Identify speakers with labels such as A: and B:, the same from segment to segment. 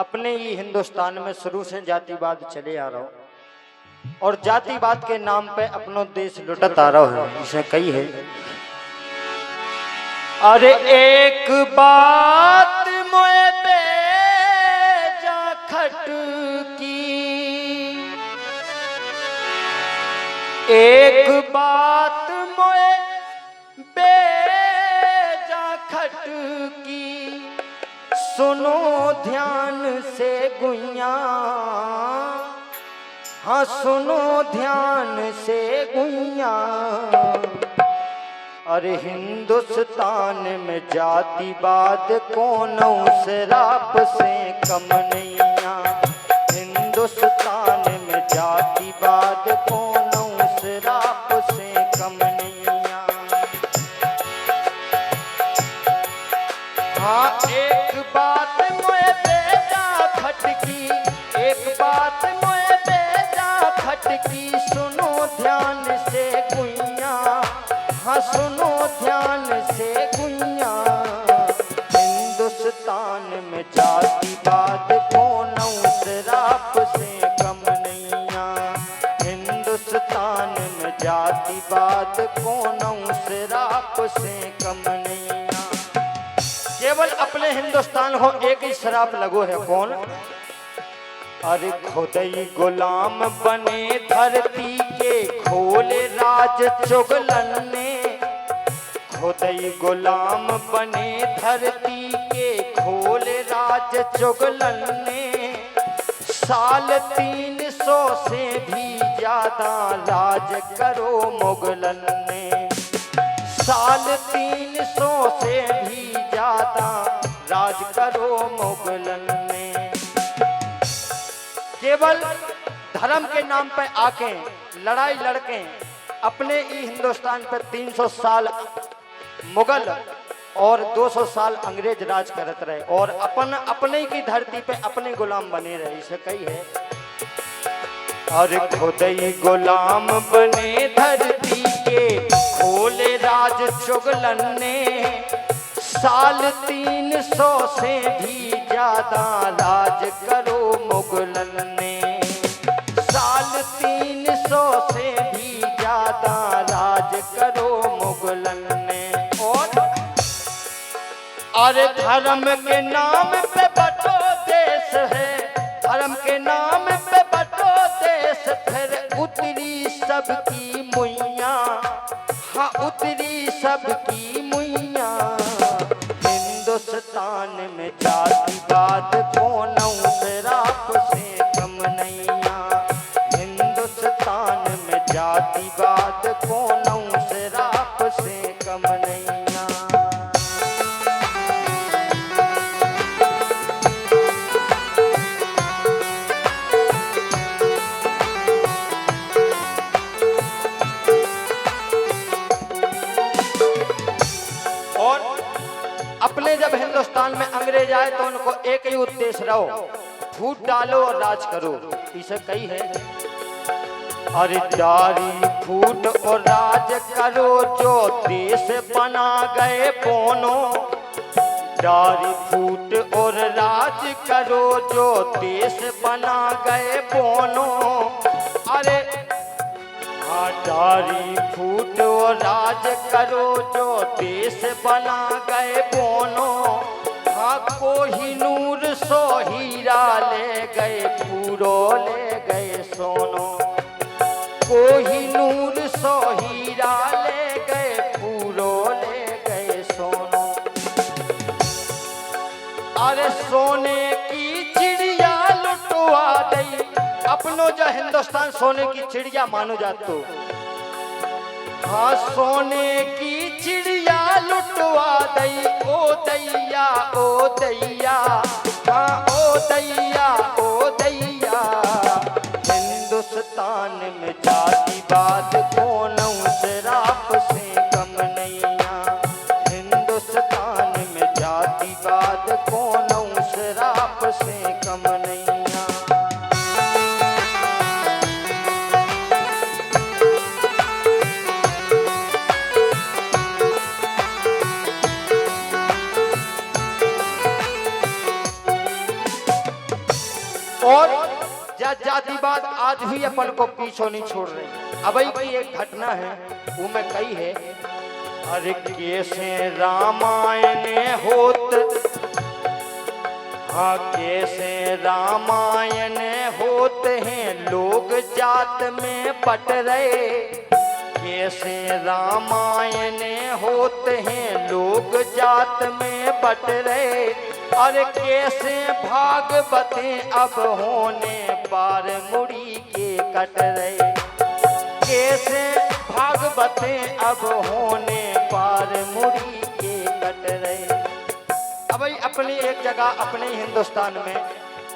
A: अपने ही हिंदुस्तान में शुरू से जातिवाद चले आ रहा हो और जातिवाद के नाम पे अपनो देश लुटत आ रहा है। इसे कही है, अरे एक बात मोए बेजा खटकी, एक बात मोए बेजा खटकी, सुनो ध्यान से गुइया, हाँ सुनो ध्यान से गुइया। अरे हिंदुस्तान में जातिवाद कौनों शराब से कम नैया, हिंदुस्तान में जातिवाद कौनों शराब से कम नैया। हाँ एक बात मोए बेजा खटकी, एक बात मोए बेजा खटकी, सुनो ध्यान से गुइया, हाँ सुनो ध्यान से गुइया। हिंदुस्तान में जातिवाद कौनों शराब से कम नैया, हिंदुस्तान में जातिवाद कौनों शराब से कम नैया। केवल अपने हिंदुस्तान हो एक ही शराब लगो है, कौन? अरे खुदई गुलाम बने धरती के खोले राज चुगलन ने, खुदई गुलाम बने धरती के खोले राज चुगलन ने। साल 300 से भी ज्यादा राज करो मुगलन ने, साल 300 से भी ज्यादा राज करो मुगलन ने। केवल धर्म के नाम पर आके लड़ाई लड़के अपने ही हिंदुस्तान पर 300 साल मुगल और 200 साल अंग्रेज राज करत रहे और अपने की धरती पे अपने गुलाम बने रहे। इसे कही है, और खुदई गुलाम बने धरती के खोले राज चुगलन ने। साल 300 से भी ज्यादा राज करो मुगलन ने, साल 300 से भी ज्यादा राज करो मुगलन ने। और धर्म के नाम पे बटो देश है, धर्म के नाम पे बटो देश, फिर उतरी सबकी मुइया, हाँ उतरी सबकी मुइया। हिंदुस्तान में जातिवाद कौनों शराब से कम नैया, हिंदुस्तान में जातिवाद कौनों शराब से कम नैया। अपने जब हिंदुस्तान में अंग्रेज आए तो उनको एक ही उद्देश्य रहो, फूट डालो और राज करो। इसे कही है, अरे डारी फूट और राज करो जो देश बना गए बोनो, डारी फूट और राज करो जो देश बना गए बोनो। अरे डारी फूट और राज करो जो देश बना गए बोनो। हाँ कोहिनूर सो हीरा ले गए, पूरो ले गए सोनो, कोहिनूर सो हीरा ले गए, पूरो ले गए सोनो। अरे सोने की चिड़िया लुटवा दई, अपनो जो हिंदुस्तान सोने की चिड़िया मानो जातो। हाँ सोने की चिड़िया लुटवा दई, ओ दैया ओ दैया, हाँ ओ दैया ओ दैया। हिंदुस्तान में जातिवाद कौनों शराब से कम नैया, हिंदुस्तान में जातिवाद कौनों शराब से कम नैया। और जातिवाद आज भी अपन को पीछे नहीं छोड़ रहे। अभी की एक घटना है वो में कही है, अरे कैसे रामायण होत, हाँ कैसे रामायण होते हैं लोग जात में बट रहे, कैसे रामायण होते हैं लोग जात में बट रहे, अरे कैसे भागवतें अब होने पार मुड़ी के कट रहे, कैसे भागवतें अब होने पार मुड़ी के कट रहे। अब अपनी एक जगह अपने हिंदुस्तान में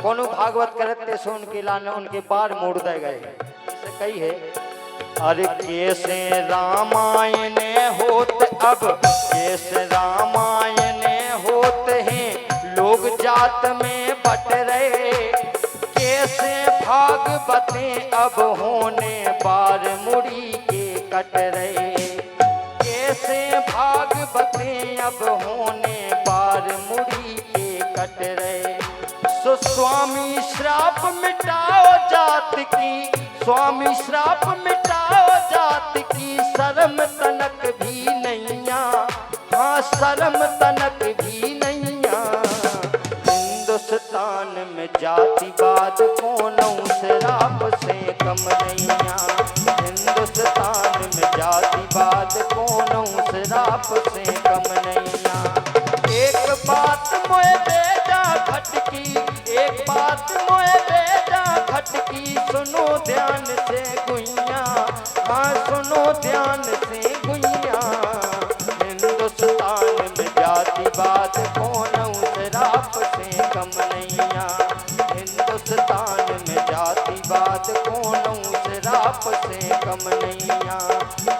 A: कोनो भागवत करते सो उनके लाने उनके पार मोड़ दे गए। इसे कही है, अरे कैसे रामायण होत अब, कैसे रामायण होते हैं लोग जात में बट रहे, कैसे भागवतें अब होने पार मुड़ी के कट रहे, कैसे भागवतें अब होने पार मुड़ी के कट रहे। सो स्वामी श्राप मिटाओ जात की, स्वामी श्राप मिटाओ जात की, शर्म तनक भी नैया, हाँ शर्म तनक भी नैया। हिंदुस्तान में जातिवाद कोनों श्राप से कम नैया, हिंदुस्तान में जातिवाद कोनों श्राप से कम नैया। एक बात मोए बेटा खटकी, एक बात मोए बेटा खटकी, सुनो ध्यान से गुइया, हाँ सुनो ध्यान से गुइया। हिंदुस्तान में जातिवाद कोनों श्राप से कम नैया, हिंदुस्तान में जातिवाद कोनों श्राप से कम नैया,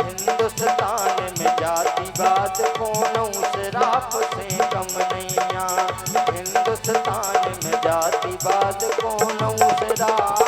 A: हिंदुस्तान में जातिवाद कोनों श्राप से कम नैया, हिंदुस्तान में जातिवाद कोनों श्राप